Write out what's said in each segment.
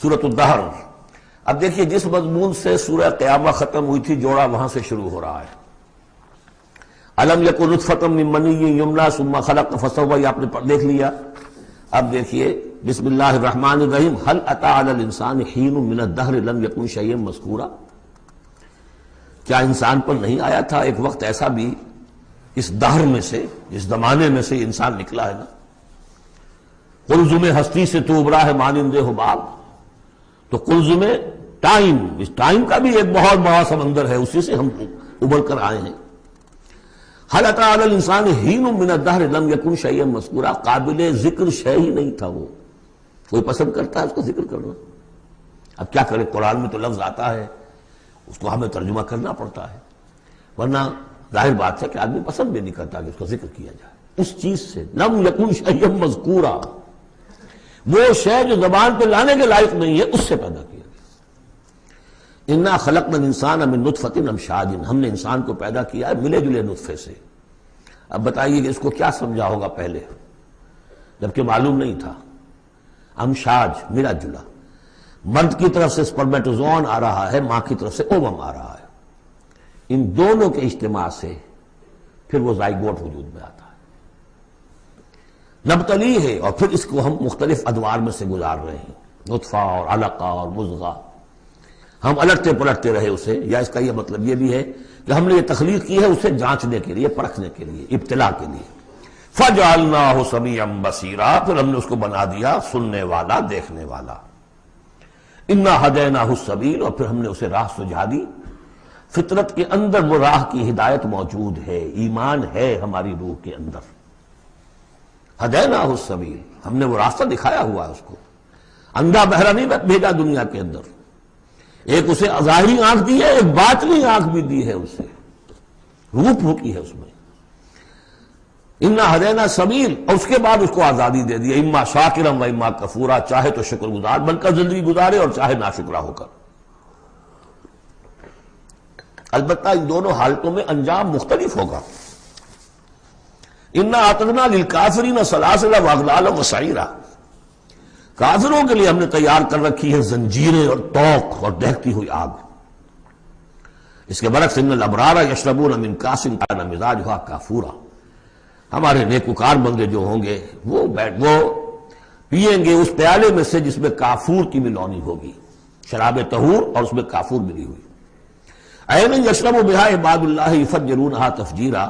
سورۃ الدہر۔ اب دیکھیے جس مضمون سے سورہ قیامہ ختم ہوئی تھی جوڑا وہاں سے شروع ہو رہا ہے۔ الم یکن نطفۃ من منی یمنی ثم خلق فسوی، یہ آپ نے دیکھ لیا۔ اب دیکھیے بسم اللہ الرحمن الرحیم، هل اتى على الانسان حین من الدہر لم یکن شیئا مذکورا، کیا انسان پر نہیں آیا تھا ایک وقت ایسا بھی اس دہر میں سے، اس زمانے میں سے انسان نکلا ہے نا۔ قلزم ہستی سے تو ابرا ہے مانند حباب، تو قلزم ٹائم، اس ٹائم کا بھی ایک بہت بڑا سمندر ہے، اسی سے ہم ابھر کر آئے ہیں۔ هل اتى على الانسان حین من الدہر لم یکن شیئا مذکورا، قابل ذکر شے ہی نہیں تھا وہ، کوئی پسند کرتا ہے اس کا ذکر کرنا؟ اب کیا کرے، قرآن میں تو لفظ آتا ہے اس کو ہمیں ترجمہ کرنا پڑتا ہے، ورنہ ظاہر بات ہے کہ آدمی پسند بھی نہیں کرتا کہ اس کا ذکر کیا جائے۔ اس چیز سے لم یکن شیئا مذکورا، وہ شے جو زبان پہ لانے کے لائق نہیں ہے اس سے پیدا کیا گیا۔ انا خلقنا الانسان من نطفۃ امشاج، ہم نے انسان کو پیدا کیا ہے ملے جلے نطفے سے۔ اب بتائیے کہ اس کو کیا سمجھا ہوگا پہلے جبکہ معلوم نہیں تھا۔ امشاج ملا جلا، مرد کی طرف سے سپرمیٹوزوان آ رہا ہے، ماں کی طرف سے اووم آ رہا ہے، ان دونوں کے اجتماع سے پھر وہ زائگوٹ وجود میں آتا ہے، نبتلی ہے، اور پھر اس کو ہم مختلف ادوار میں سے گزار رہے ہیں، نطفہ اور علقہ اور مضغہ، ہم الٹتے پلٹتے رہے اسے، یا اس کا یہ مطلب یہ بھی ہے کہ ہم نے یہ تخلیق کی ہے اسے جانچنے کے لیے، پرکھنے کے لیے، ابتلا کے لیے۔ فَجَعَلْنَاهُ سَمِيعًا بَصِيرًا، پھر ہم نے اس کو بنا دیا سننے والا، دیکھنے والا۔ اِنَّا هَدَيْنَاهُ السَّبِيلَ، اور پھر ہم نے اسے راہ سجھا دی۔ فطرت کے اندر وہ راہ کی ہدایت موجود ہے، ایمان ہے ہماری روح کے اندر۔ ہدیناہ السبیل، ہم نے وہ راستہ دکھایا ہوا ہے اس کو، اندھا بہرا نہیں بھیجا دنیا کے اندر، ایک اسے ظاہری آنکھ دی ہے، ایک باطنی آنکھ بھی دی ہے، اسے روح پھونکی ہے اس میں۔ انا ہدینا السبیل، اور اس کے بعد اس کو آزادی دے دی، اما شاکرا و اما کفورا، چاہے تو شکر گزار بن کر زندگی گزارے اور چاہے ناشکرا ہو کر۔ البتہ ان دونوں حالتوں میں انجام مختلف ہوگا۔ انا اعتدنا للکافرین سلاسل واغلالا وسعیرا، کافروں کے لیے ہم نے تیار کر رکھی ہے زنجیریں اور توق اور دہتی ہوئی آگ۔ اس کے برعکس ان الابرار یشربون من کاس کان مزاجھا کافورا، ہمارے نیکوکار بندے جو ہوں گے وہ پئیں گے اس پیالے میں سے جس میں کافور کی ملونی ہوگی، شراب طہور اور اس میں کافور ملی ہوئی۔ عین یشرب بہا عباد اللہ یفجرونہا تفجیرا،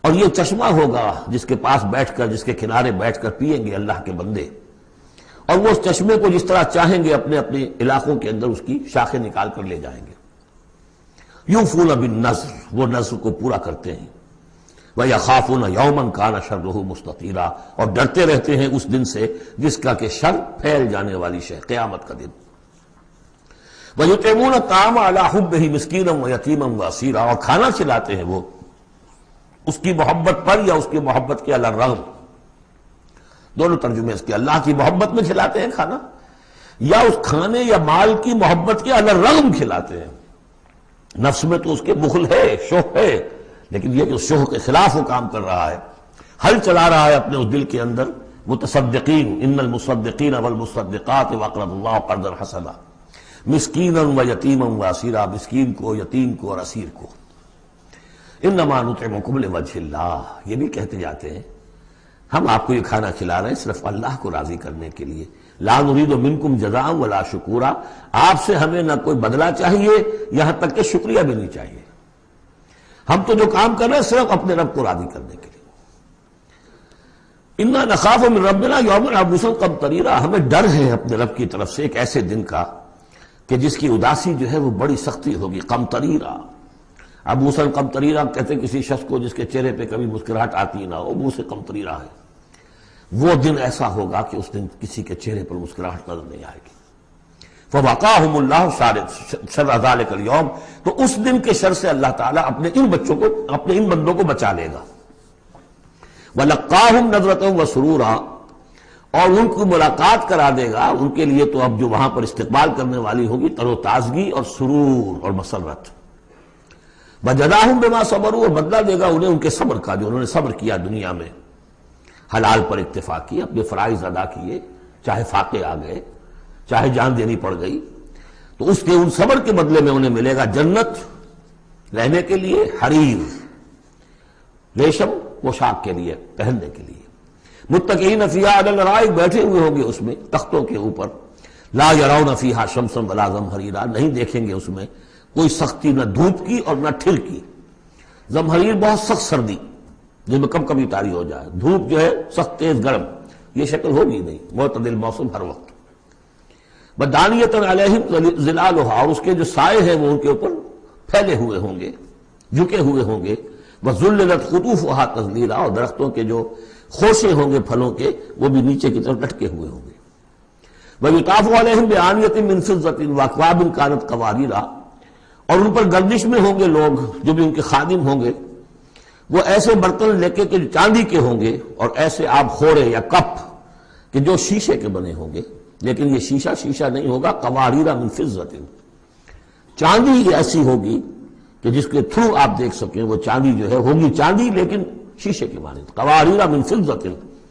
اور یہ چشمہ ہوگا جس کے پاس بیٹھ کر، جس کے کنارے بیٹھ کر پئیں گے اللہ کے بندے، اور وہ اس چشمے کو جس طرح چاہیں گے اپنے اپنے علاقوں کے اندر اس کی شاخیں نکال کر لے جائیں گے۔ یوفون بالنذر، وہ نذر کو پورا کرتے ہیں۔ وَيَخَافُونَ يَوْمًا كَانَ شَرُّهُ مُسْتَطِيرًا، اور ڈرتے رہتے ہیں اس دن سے جس کا کہ شر پھیل جانے والی شے، قیامت کا دن۔ وَيُطْعِمُونَ الطَّعَامَ عَلَىٰ حُبِّهِ مِسْكِينًا وَيَتِيمًا وَأَسِيرًا، اور کھانا کھلاتے ہیں وہ اس کی محبت پر یا اس کی محبت کے علی الرغم، دونوں ترجمے اس کے، اللہ کی محبت میں کھلاتے ہیں کھانا، یا اس کھانے یا مال کی محبت کے علی الرغم کھلاتے ہیں۔ نفس میں تو اس کے بخل ہے، شوق ہے، لیکن یہ کہ اس شوق کے خلاف وہ کام کر رہا ہے، حل چلا رہا ہے اپنے اس دل کے اندر۔ متصدقین ان المصدقین والمصدقات وقرضوا اللہ قرضا حسنا مسکینا ویتیما واسیرا، مسکین کو، یتیم کو اور اسیر کو۔ انما نطعمکم لوجہ اللہ، یہ بھی کہتے جاتے ہیں ہم آپ کو یہ کھانا کھلا رہے ہیں صرف اللہ کو راضی کرنے کے لیے۔ لا نرید منکم جزاء ولا شکورا، آپ سے ہمیں نہ کوئی بدلہ چاہیے، یہاں تک کہ شکریہ بھی نہیں چاہیے، ہم تو جو کام کر رہے ہیں صرف اپنے رب کو راضی کرنے کے لیے۔ انا نخاف من ربنا یوما عبوسا قمطریرا، ہمیں ڈر ہے اپنے رب کی طرف سے ایک ایسے دن کا کہ جس کی اداسی جو ہے وہ بڑی سختی ہوگی۔ قمطریرا، عبوسا قمطریرا کہتے ہیں کسی شخص کو جس کے چہرے پہ کبھی مسکراہٹ آتی نہ ہو، منہ سے قمطریرا ہے۔ وہ دن ایسا ہوگا کہ اس دن کسی کے چہرے پر مسکراہٹ نظر نہیں آئے گی۔ فَوَقَاهُمُ اللَّهُ شَرَّ ذَلِكَ الْيَوْمِ، تو اس دن کے شر سے اللہ تعالیٰ اپنے ان بچوں کو، اپنے ان بندوں کو بچا لے گا۔ وَلَقَّاهُمْ نَضْرَةً وَسُرُورًا، اور ان کو ملاقات کرا دے گا، ان کے لیے تو اب جو وہاں پر استقبال کرنے والی ہوگی تر و تازگی اور سرور اور مسرت۔ وَجَزَاهُمْ بِمَا صَبَرُوا، اور بدلہ دے گا انہیں ان کے صبر کا، جو انہوں نے صبر کیا دنیا میں، حلال پر اکتفا کی، اپنے فرائض ادا کیے چاہے فاقے آ گئے، چاہے جان دینی پڑ گئی، تو اس کے ان صبر کے بدلے میں انہیں ملے گا جنت رہنے کے لیے، حریر ریشم پوشاک کے لیے پہننے کے لیے، متکئین فیہا علی الارائک بیٹھے ہوئے ہوں گے اس میں تختوں کے اوپر، لا یرون فیہا شمسا ولا زمہریرا نہیں دیکھیں گے اس میں کوئی سختی نہ دھوپ کی اور نہ ٹھر کی۔ زمہریر بہت سخت سردی جس میں کب کبھی طاری ہو جائے، دھوپ جو ہے سخت تیز گرم، یہ شکل ہوگی نہیں، معتدل موسم ہر وقت۔ بدانیۃ علیہم ظلالھا، اور اس کے جو سائے ہیں وہ ان کے اوپر پھیلے ہوئے ہوں گے، جھکے ہوئے ہوں گے، وذللت قطوفھا تذلیلا، اور درختوں کے جو خوشے ہوں گے پھلوں کے وہ بھی نیچے کی طرف لٹکے ہوئے ہوں گے۔ ویطاف علیہم بآنیۃ من فضۃ واکواب کانت قواریرا، اور ان پر گردش میں ہوں گے لوگ جو بھی ان کے خادم ہوں گے، وہ ایسے برتن لے کے جو چاندی کے ہوں گے، اور ایسے آب خورے یا کپ کہ جو شیشے کے بنے ہوں گے، لیکن یہ شیشہ نہیں ہوگا، قواریرا من فضۃ، چاندی ایسی ہوگی کہ جس کے تھرو آپ دیکھ سکیں وہ چاندی جو ہے ہوگی چاندی لیکن شیشے کی مانند، قواریرا من فضۃ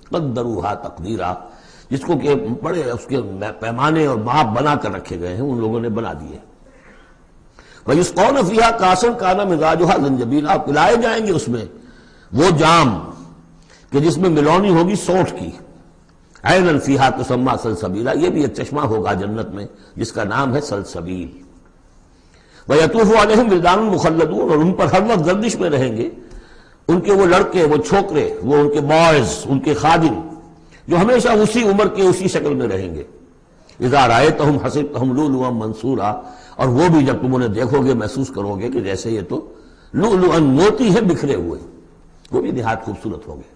قدروھا تقدیرا، جس کو کہ بڑے اس کے پیمانے اور ماپ بنا کر رکھے گئے ہیں، ان لوگوں نے بنا دیے۔ وَيُسْقَوْنَ فِيهَا كَأْسًا كَانَ مِزَاجُهَا زَنْجَبِيلًا، پلائے جائیں گے اس میں وہ جام کہ جس میں ملونی ہوگی سونٹ کی، عَيْنًا فِيهَا تُسَمَّىٰ سَلْسَبِيلًا، یہ بھی ایک چشمہ ہوگا جنت میں جس کا نام ہے سلسبیل۔ وَيَطُوفُ عَلَيْهِمْ وِلْدَانٌ مُخَلَّدُونَ، اور ان پر ہر وقت گردش میں رہیں گے ان کے وہ لڑکے، وہ چھوکرے، وہ ان کے بوائز، ان کے خادم جو ہمیشہ اسی عمر کے اسی شکل میں رہیں گے۔ اذا رأیتہم حسبتہم لؤلؤا منثورا، اور وہ بھی جب تم انہیں دیکھو گے محسوس کرو گے کہ جیسے یہ تو لؤلؤا موتی ہے بکھرے ہوئے، وہ بھی نہایت خوبصورت ہوں گے۔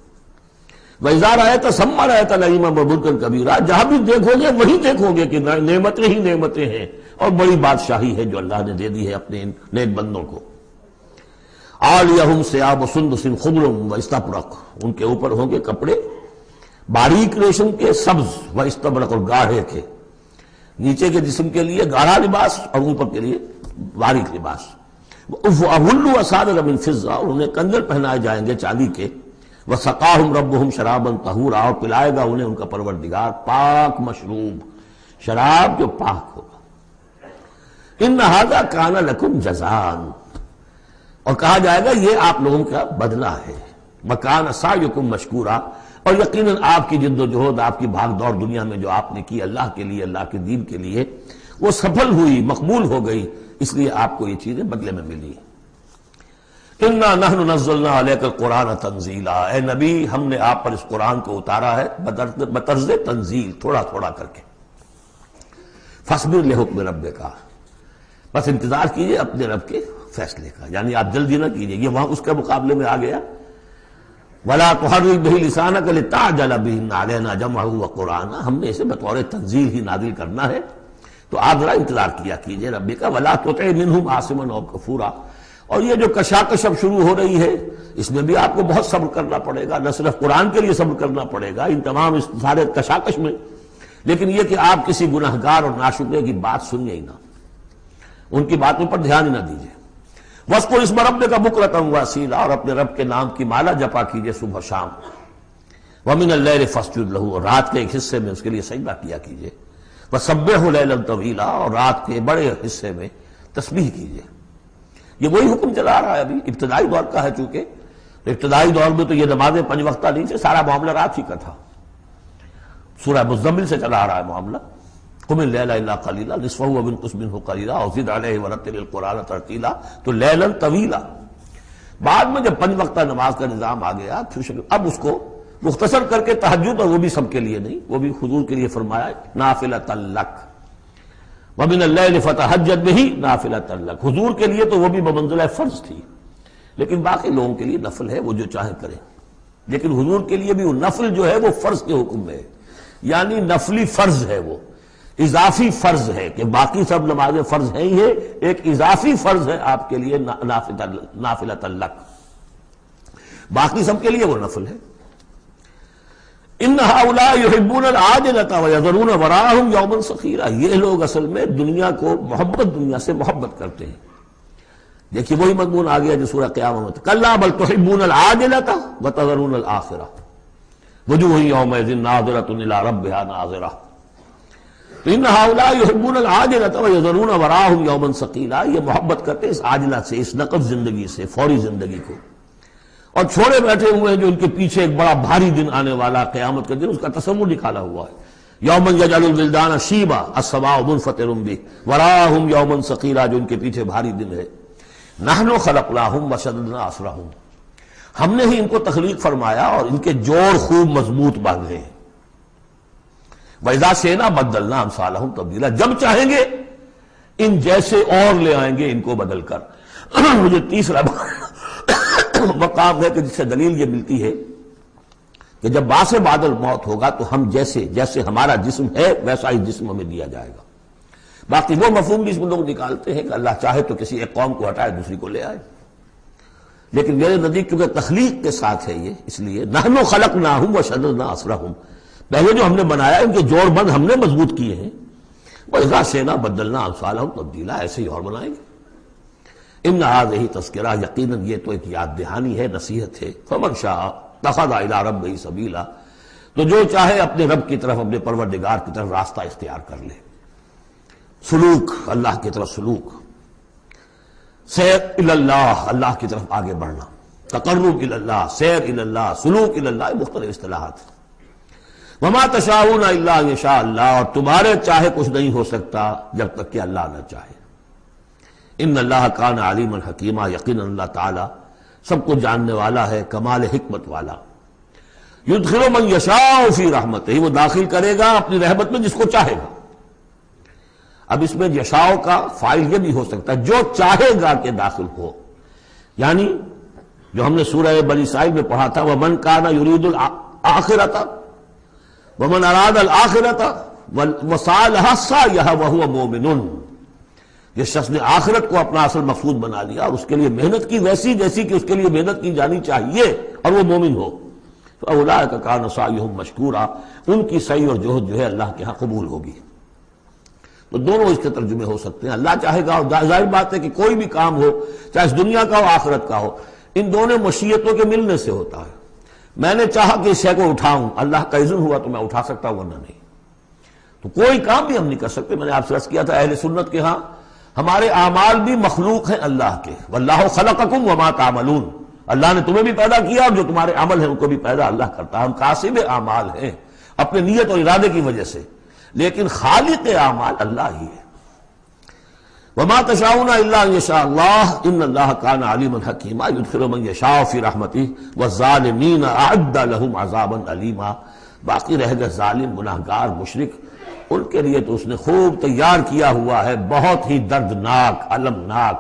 وَإِذَا رَأَيْتَ ثَمَّ رَأَيْتَ نَعِيمًا وَمُلْكًا كَبِيرًا، جہاں بھی دیکھو گے وہی دیکھو گے کہ نعمتیں ہی نعمتیں ہیں اور بڑی بادشاہی ہے جو اللہ نے دے دی ہے اپنے ان نیک بندوں کو۔ عَالِيَهُمْ ثِيَابُ سُنْدُسٍ خُضْرٌ وَإِسْتَبْرَقٌ، ان کے اوپر ہوں گے کپڑے باریک ریشم کے، سبز و استبرق، اور گاڑھے کے، نیچے کے جسم کے لیے گاڑھا لباس اور اوپر کے لیے باریک لباس۔ وَأَحُلُّوا أَسَاوِرَ مِن فِضَّةٍ، اور انہیں کنگن پہنائے جائیں گے چاندی کے۔ وَسَقَاهُمْ رَبُّهُمْ شَرَابًا طَهُورًا، اور پلائے گا انہیں ان کا پروردگار پاک مشروب شراب جو پاک ہوگا۔ إِنَّ هَذَا كَانَ لَكُمْ جَزَاءً، اور کہا جائے گا یہ آپ لوگوں کا بدلہ ہے۔ وَكَانَ سَعْيُكُمْ مَشْكُورًا، اور یقیناً آپ کی جد و جہد، آپ کی بھاگ دوڑ دنیا میں جو آپ نے کی اللہ کے لیے، اللہ کے دین کے لیے، وہ سفل ہوئی، مقبول ہو گئی، اس لیے آپ کو یہ چیزیں بدلے میں ملی۔ اِنَّا نَحْنُ نَزَّلْنَا عَلَيْكَ الْقُرْآنَ تَنزِيلًا، اے نبی ہم نے آپ پر اس قرآن کو اتارا ہے بطرز تنزیل، تھوڑا تھوڑا کر کے۔ فَاصْبِرْ لِحُكْمِ رَبِّكَ، بس انتظار کیجئے اپنے رب کے فیصلے کا، یعنی آپ جلدی نہ کیجئے، یہ وہاں اس کے مقابلے میں آ گیا۔ وَلَا تُحَرِّكْ بِهِ لِسَانَكَ لِتَعْجَلَ بِهِ إِنَّ عَلَيْنَا جَمْعَهُ وَقُرْآنَهُ، ہم نے اسے بطور تنزیل ہی نازل کرنا ہے، تو آپ ذرا انتظار کیا کیجئے ربی کا۔ وَلَا تُطِعْ مِنْهُمْ عَاصِمًا أَوْ كَفُورًا، اور یہ جو کشاکش اب شروع ہو رہی ہے اس میں بھی آپ کو بہت صبر کرنا پڑے گا، نہ صرف قرآن کے لیے صبر کرنا پڑے گا ان تمام اس سارے کشاکش میں، لیکن یہ کہ آپ کسی گناہگار اور ناشکرے کی بات سنیے ہی نہ، ان کی باتوں پر دھیان ہی نہ دیجیے۔ وَاذْكُرِ اسْمَ رَبِّكَ بُكْرَةً وَأَصِيلًا، اور اپنے رب کے نام کی مالا جپا کیجیے صبح شام۔ وَمِنَ اللَّيْلِ فَاسْجُدْ لَهُ، اور رات کے ایک حصے میں اس کے لیے سجدہ کیا کیجیے۔ وَسَبِّحْهُ لَيْلًا طَوِيلًا، اور رات کے بڑے حصے میں تسبیح کیجیے۔ یہ وہی حکم چلا رہا ہے ابھی، ابتدائی دور کا ہے، چونکہ ابتدائی دور میں تو یہ نمازیں 5 وقتہ نہیں تھے، سارا معاملہ رات ہی کا تھا۔ سورہ مزمل سے چلا آ رہا ہے معاملہ، قم اللیل الا قلیلا نصفہ وانقص منہ قلیلا اور زد علیہ ورتل القرآن ترتیلا، تو لیلا طویلا۔ بعد میں جب 5 وقتہ نماز کا نظام آ گیا پھر اب اس کو مختصر کر کے تہجد، اور وہ بھی سب کے لیے نہیں، وہ بھی حضور کے لیے فرمایا نافلۃ لک، ومن اللیل فتہجد بہ نافلۃ لک، حضور کے لیے تو وہ بھی بمنزلہ فرض تھی، لیکن باقی لوگوں کے لیے نفل ہے، وہ جو چاہیں کریں، لیکن حضور کے لیے بھی وہ نفل جو ہے وہ فرض کے حکم میں ہے، یعنی نفلی فرض ہے، وہ اضافی فرض ہے کہ باقی سب نمازیں فرض ہیں ہی ہے، ایک اضافی فرض ہے آپ کے لیے نافلۃ لک، باقی سب کے لیے وہ نفل ہے۔ ان هؤلاء يحبون العاجلة ويذرون وراءهم يوما ثقيلا، یہ لوگ اصل میں دنیا کو محبت، دنیا سے محبت کرتے ہیں۔ دیکھیے وہی مضمون آ گیا جو سورہ قیامہ میں، کلا بل تحبون العاجلة وتذرون الآخرة وجوہ یومئذ ناظرة إلى ربها ناظرة۔ تو ان ہؤلاء یحبون العاجلۃ ویذرون وراءہم یوما ثقیلا، یہ محبت کرتے ہیں اس عاجلہ سے، اس نقد زندگی سے، فوری زندگی کو، اور چھوڑے بیٹھے ہوئے ہیں جو ان کے پیچھے ایک بڑا بھاری دن آنے والا قیامت کا دن، اس کا تصور نکالا ہوا ہے۔ یوما یجعل الولدان شیبا السماء منفطر بہ وراءہم یوما ثقیلا، جو ان کے پیچھے بھاری دن ہے۔ نحن خلقناہم وشددنا اسرہم، ہم نے ہی ان کو تخلیق فرمایا اور ان کے جوڑ خوب مضبوط باندھے ہیں۔ وَإِذَا شِئْنَا بَدَّلْنَا أَمْثَالَهُمْ تَبْدِيلًا، جب چاہیں گے ان جیسے اور لے آئیں گے ان کو بدل کر۔ مجھے تیسرا مقام ہے کہ جس سے دلیل یہ ملتی ہے کہ جب باعث بعد الموت ہوگا تو ہم جیسے ہمارا جسم ہے ویسا ہی جسم ہمیں دیا جائے گا۔ باقی وہ مفہوم بھی اس میں لوگ نکالتے ہیں کہ اللہ چاہے تو کسی ایک قوم کو ہٹائے دوسری کو لے آئے، لیکن میرے نزدیک کیونکہ تخلیق کے ساتھ ہے یہ، اس لیے نحن خلقناہم وشددنا اسرہم، پہلے جو ہم نے بنایا ان کے جوڑ بند ہم نے مضبوط کیے ہیں۔ وَإِذَا شِئْنَا بَدَّلْنَا أَمْثَالَهُمْ تَبْدِيلًا، ایسے ہی اور بنائیں گے۔ إِنَّ هَذِهِ تَذْكِرَةٌ، یقیناً یہ تو ایک یاد دہانی ہے، نصیحت ہے۔ فَمَنْ شَاءَ اتَّخَذَ إِلَىٰ رَبِّهِ سَبِيلًا، تو جو چاہے اپنے رب کی طرف، اپنے پروردگار کی طرف راستہ اختیار کر لے، سلوک، اللہ کی طرف سلوک، سیر الی اللہ، اللہ کی طرف آگے بڑھنا، تقرب الی اللہ، سیر الی اللہ، سلوک الی اللہ، مختلف اصطلاحات۔ وما تشاءون الا ان یشاء اللہ، اور تمہارے چاہے کچھ نہیں ہو سکتا جب تک کہ اللہ نہ چاہے۔ ان اللہ کان علیما حکیما، یقینا اللہ تعالی سب کو جاننے والا ہے، کمال حکمت والا۔ یدخل من یشاء فی رحمتہ، وہ داخل کرے گا اپنی رحمت میں جس کو چاہے گا۔ اب اس میں یشاء کا فاعل یہ بھی ہو سکتا ہے جو چاہے گا کہ داخل ہو، یعنی جو ہم نے سورہ بنی اسرائیل میں پڑھا تھا ومن کان یرید الآخرۃ ومن اراد الآخرۃ وسعى لها سعيها وهو مؤمن، جس شخص نے آخرت کو اپنا اصل مقصود بنا لیا اور اس کے لیے محنت کی ویسی جیسی کہ اس کے لیے محنت کی جانی چاہیے اور وہ مومن ہو، فاولئک کان سعیهم مشکورا، ان کی سعی اور جہد جو ہے اللہ کے ہاں قبول ہوگی۔ تو دونوں اس کے ترجمے ہو سکتے ہیں، اللہ چاہے گا، اور ظاہر بات ہے کہ کوئی بھی کام ہو چاہے اس دنیا کا ہو آخرت کا ہو، ان دونوں مشیتوں کے ملنے سے ہوتا ہے۔ میں نے چاہا کہ اس شے کو اٹھاؤں، اللہ کا اذن ہوا تو میں اٹھا سکتا ہوں، ورنہ نہیں۔ تو کوئی کام بھی ہم نہیں کر سکتے۔ میں نے آپ سے عرض کیا تھا اہل سنت کے ہاں ہمارے اعمال بھی مخلوق ہیں اللہ کے، واللہ خلقکم وما تعملون، اللہ نے تمہیں بھی پیدا کیا اور جو تمہارے عمل ہیں ان کو بھی پیدا اللہ کرتا ہے۔ ہم کاسب اعمال ہیں اپنے نیت اور ارادے کی وجہ سے، لیکن خالق اعمال اللہ ہی ہے۔ وما تشاءون الا ان یشاء اللہ ان اللہ کان علیما حکیما یدخل من یشاء فی رحمتہ والظالمین اعد لهم عذابا علیما، باقی رہ گئے ظالم، گناہگار، مشرک، ان کے لیے تو اس نے خوب تیار کیا ہوا ہے بہت ہی دردناک، المناک،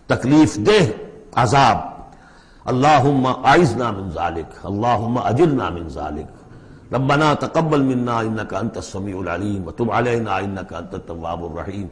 تکلیف دہ عذاب۔ اللہم اعذنا من ذلک، اللہم اجرنا من ذلک، ربنا تقبل منا انک انت السمیع العلیم وتب علینا انک انت التواب الرحیم۔